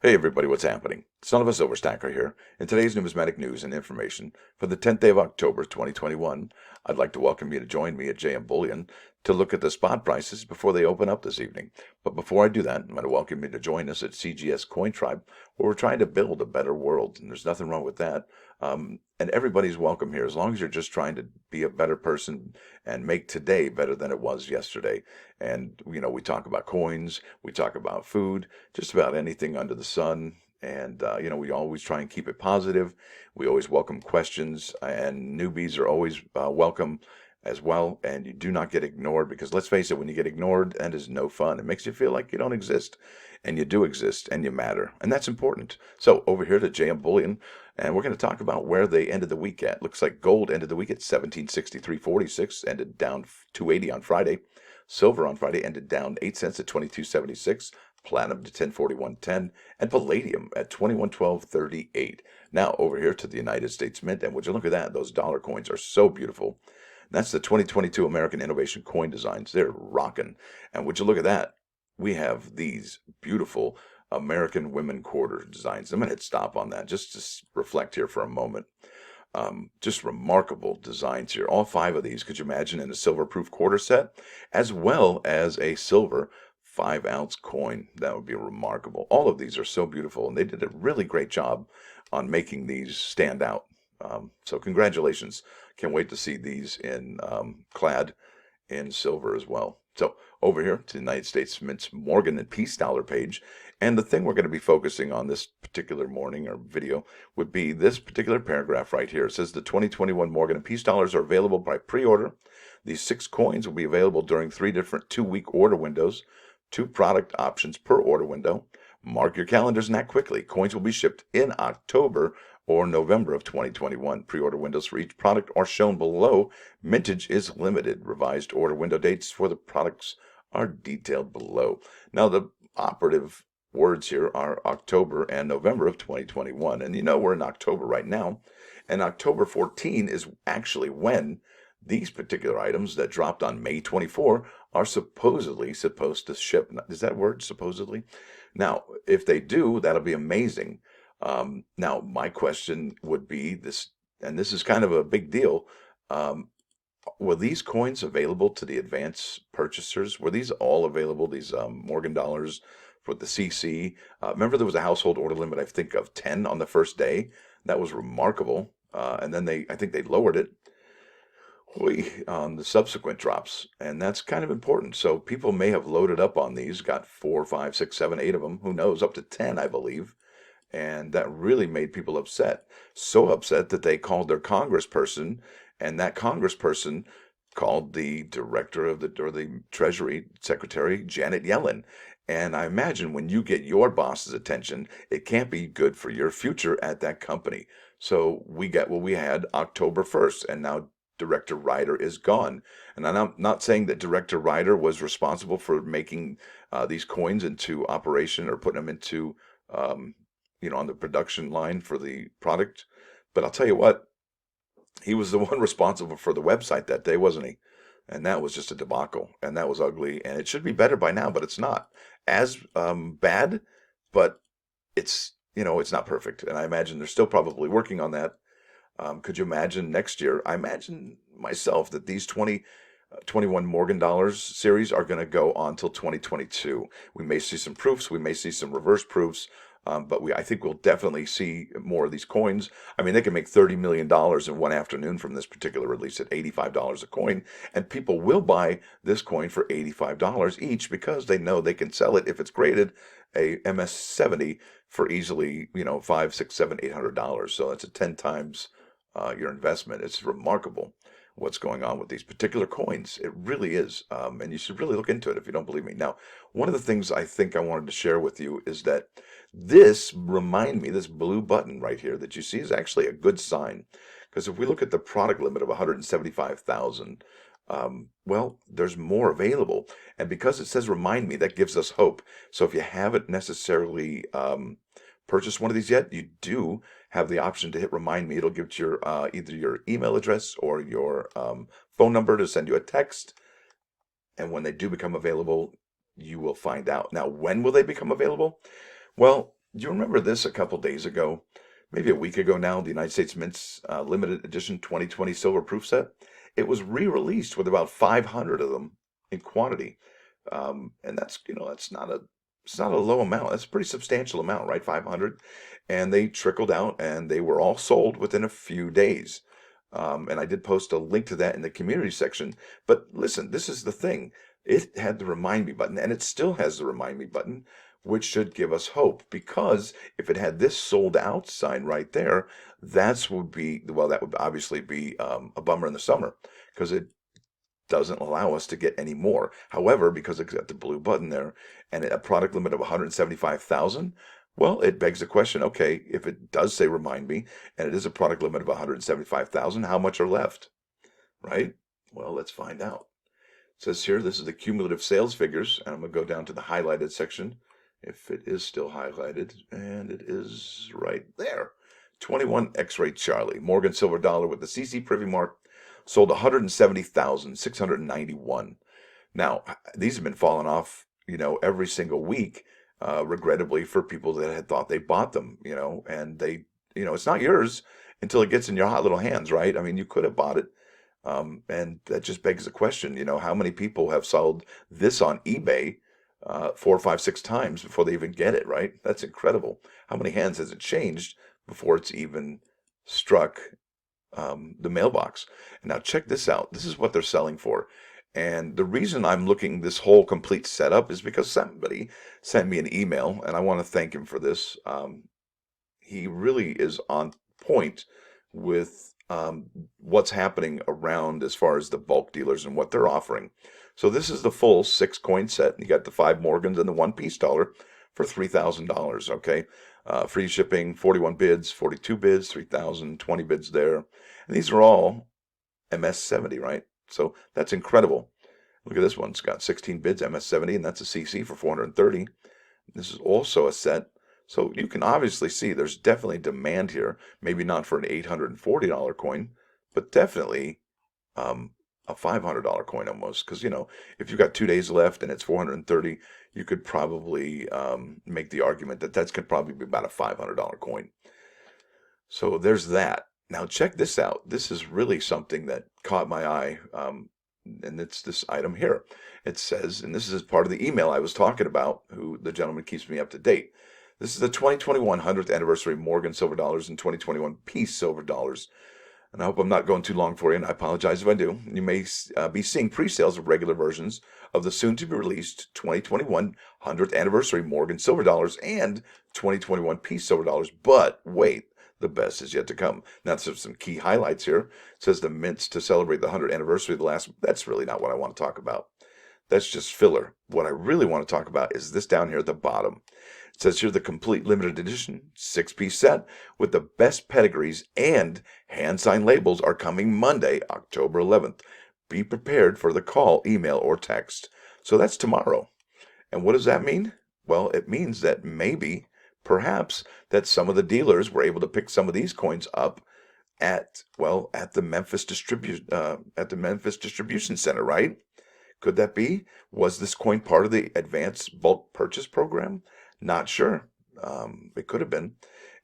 Hey everybody, what's happening? Sonofasilverstacker here. In today's numismatic news and information for the 10th day of October 2021, I'd like to welcome you to join me at JM Bullion to look at the spot prices before they open up this evening. But before I do that, I'm going to welcome you to join us at CGS Coin Tribe, where we're trying to build a better world, and there's nothing wrong with that. And everybody's welcome here as long as you're just trying to be a better person and make today better than it was yesterday. And, we talk about coins, we talk about food, just about anything under the sun. And, we always try and keep it positive. We always welcome questions, and newbies are always welcome as well. And you do not get ignored because let's face it, when you get ignored, that is no fun. It makes you feel like you don't exist, and you do exist, and you matter. And that's important. So over here to JM Bullion, and we're going to talk about where they ended the week at. Looks like gold ended the week at 1763.46, ended down 280 on Friday. Silver on Friday ended down 8 cents at 22.76. Platinum to 1041.10, and palladium at 2112.38. Now over here to the United States Mint, and would you look at that? Those dollar coins are so beautiful. That's the 2022 American Innovation Coin Designs. They're rocking. And would you look at that? We have these beautiful American women quarter designs. I'm going to hit stop on that just to reflect here for a moment. Just remarkable designs here. All 5 of these, could you imagine, in a silver-proof quarter set, as well as a silver 5-ounce coin. That would be remarkable. All of these are so beautiful, and they did a really great job on making these stand out. So congratulations. Can't wait to see these in clad in silver as well. So over here to the United States Mint's Morgan and Peace dollar page. And the thing we're going to be focusing on this particular morning or video would be this particular paragraph right here. It says the 2021 Morgan and Peace dollars are available by pre-order. These 6 coins will be available during 3 different 2-week order windows, 2 product options per order window. Mark your calendars and act quickly. Coins will be shipped in October or November of 2021. Pre-order windows for each product are shown below. Mintage is limited. Revised order window dates for the products are detailed below. Now, the operative words here are October and November of 2021. And we're in October right now. And October 14 is actually when these particular items that dropped on May 24 are supposedly supposed to ship. Is that word supposedly? Now, if they do, that'll be amazing. Now, my question would be this, and this is kind of a big deal. Were these coins available to the advance purchasers? Were these all available, these Morgan dollars for the CC? Remember, there was a household order limit, I think, of 10 on the first day. That was remarkable. And then I think they lowered it on the subsequent drops, and that's kind of important. So people may have loaded up on these, got 4, 5, 6, 7, 8 of them, who knows, up to 10, I believe. And that really made people upset. So upset that they called their congressperson, and that congressperson called the director of the Treasury Secretary, Janet Yellen. And I imagine when you get your boss's attention, it can't be good for your future at that company. So we get what we had October 1st, and now Director Ryder is gone. And I'm not saying that Director Ryder was responsible for making these coins into operation or putting them into on the production line for the product. But I'll tell you what, he was the one responsible for the website that day, wasn't he? And that was just a debacle, and that was ugly. And it should be better by now, but it's not as bad. But it's not perfect, and I imagine they're still probably working on that. Could you imagine next year? I imagine myself that these 2021 Morgan Dollars series are going to go on till 2022. We may see some proofs. We may see some reverse proofs. But I think we'll definitely see more of these coins. I mean, they can make $30 million in one afternoon from this particular release at $85 a coin. And people will buy this coin for $85 each because they know they can sell it if it's graded a MS70 for easily, $5, 6, 7, $800. So that's a 10 times your investment. It's remarkable what's going on with these particular coins. It really is. And you should really look into it if you don't believe me. Now, one of the things I think I wanted to share with you is that this blue button right here that you see is actually a good sign. Because if we look at the product limit of 175,000, well, there's more available. And because it says remind me, that gives us hope. So if you haven't necessarily purchased one of these yet, you do have the option to hit remind me. It'll give your either your email address or your phone number to send you a text. And when they do become available, you will find out. Now, when will they become available? Well, Do you remember this a couple days ago? Maybe a week ago now, the United States Mint's limited edition 2020 silver proof set. It was re-released with about 500 of them in quantity. And that's, it's not a low amount. That's a pretty substantial amount, right? 500. And they trickled out and they were all sold within a few days. And I did post a link to that in the community section. But listen, this is the thing. It had the remind me button, and it still has the remind me button, which should give us hope, because if it had this sold out sign right there, that would obviously be a bummer in the summer, because it doesn't allow us to get any more. However, because it's got the blue button there and a product limit of 175,000, well, it begs the question, okay, if it does say remind me and it is a product limit of 175,000, how much are left, right? Well, let's find out. It says here, this is the cumulative sales figures, and I'm going to go down to the highlighted section, if it is still highlighted, and it is right there. 21 X-Ray Charlie, Morgan Silver Dollar with the CC Privy mark, sold 170,691. Now, these have been falling off, every single week, regrettably, for people that had thought they bought them, and it's not yours until it gets in your hot little hands, right? I mean, you could have bought it. And that just begs the question, how many people have sold this on eBay 4, 5, 6 times before they even get it, right? That's incredible. How many hands has it changed before it's even struck the mailbox? And now check this out. This is what they're selling for. And the reason I'm looking this whole complete setup is because somebody sent me an email, and I want to thank him for this. He really is on point with what's happening around as far as the bulk dealers and what they're offering. So this is the full 6 coin set. You got the 5 Morgans and the 1 peace dollar for $3,000. Okay, free shipping, 41 bids, 42 bids, 3,000, 20 bids there, and these are all MS70, right? So that's incredible. Look at this one. It's got 16 bids, MS70, and that's a CC for 430. This is also a set. So you can obviously see there's definitely demand here. Maybe not for an $840 coin, but definitely a $500 coin almost. Because, if you've got 2 days left and it's 430, you could probably make the argument that that's could probably be about a $500 coin. So there's that. Now check this out. This is really something that caught my eye. And it's this item here. It says, and this is part of the email I was talking about, who the gentleman keeps me up to date. This is the 2021 100th anniversary Morgan silver dollars and 2021 peace silver dollars. And I hope I'm not going too long for you, and I apologize if I do. You may be seeing pre-sales of regular versions of the soon-to-be-released 2021 100th anniversary Morgan silver dollars and 2021 peace silver dollars. But wait, the best is yet to come. Now, there's some key highlights here. It says the mints to celebrate the 100th anniversary of the last. That's really not what I want to talk about. That's just filler. What I really want to talk about is this down here at the bottom. It says here the complete limited edition 6-piece set with the best pedigrees and hand signed labels are coming Monday, October 11th. Be prepared for the call, email, or text. So that's tomorrow. And what does that mean? Well, it means that perhaps, that some of the dealers were able to pick some of these coins up at the Memphis distribution center, right? Could that be? Was this coin part of the advanced bulk purchase program? Not sure. It could have been.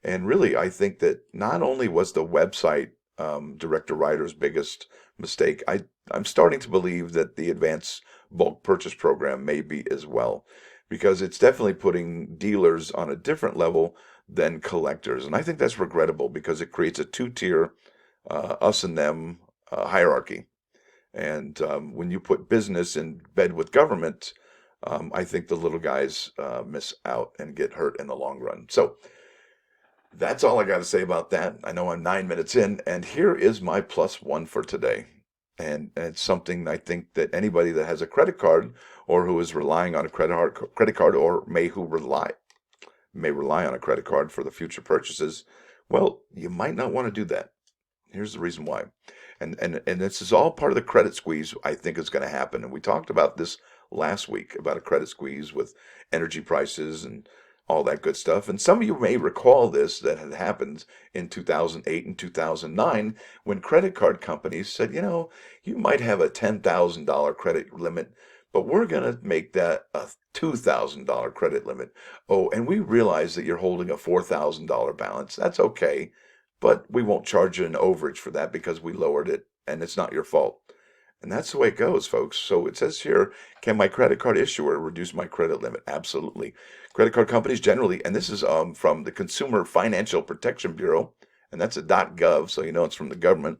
And really, I think that not only was the website Director Ryder's biggest mistake, I'm starting to believe that the advanced bulk purchase program may be as well, because it's definitely putting dealers on a different level than collectors. And I think that's regrettable, because it creates a 2-tier us and them hierarchy. And when you put business in bed with government, I think the little guys miss out and get hurt in the long run. So that's all I got to say about that. I know I'm 9 minutes in, and here is my +1 for today. And it's something I think that anybody that has a credit card, or who is relying on a credit card, or may rely on a credit card for the future purchases, well, you might not want to do that. Here's the reason why. And this is all part of the credit squeeze I think is going to happen. And we talked about this last week, about a credit squeeze with energy prices and all that good stuff. And some of you may recall this, that had happened in 2008 and 2009, when credit card companies said, you might have a $10,000 credit limit, but we're going to make that a $2,000 credit limit. Oh, and we realize that you're holding a $4,000 balance. That's okay, but we won't charge you an overage for that because we lowered it and it's not your fault. And that's the way it goes, folks. So it says here, can my credit card issuer reduce my credit limit? Absolutely. Credit card companies generally, and this is from the Consumer Financial Protection Bureau, and that's a .gov, so you know it's from the government.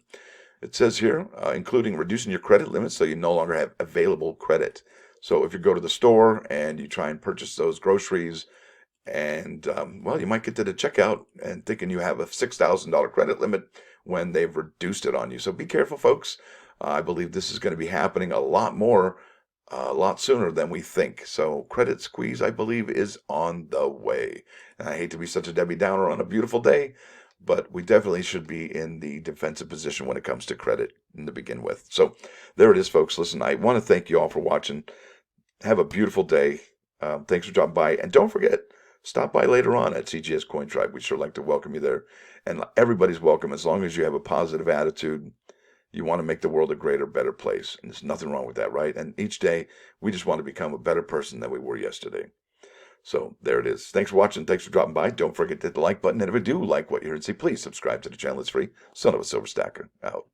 It says here, including reducing your credit limit so you no longer have available credit. So if you go to the store and you try and purchase those groceries, and well, you might get to the checkout and thinking you have a $6,000 credit limit when they've reduced it on you. So be careful, folks. I believe this is going to be happening a lot more, a lot sooner than we think. So credit squeeze, I believe, is on the way. And I hate to be such a Debbie Downer on a beautiful day, but we definitely should be in the defensive position when it comes to credit to begin with. So there it is, folks. Listen, I want to thank you all for watching. Have a beautiful day. Thanks for dropping by. And don't forget, stop by later on at CGS Coin Tribe. We'd sure like to welcome you there. And everybody's welcome as long as you have a positive attitude. You want to make the world a greater, better place. And there's nothing wrong with that, right? And each day, we just want to become a better person than we were yesterday. So there it is. Thanks for watching. Thanks for dropping by. Don't forget to hit the like button. And if you do like what you heard, say please subscribe to the channel. It's free. Son of a Silver Stacker out.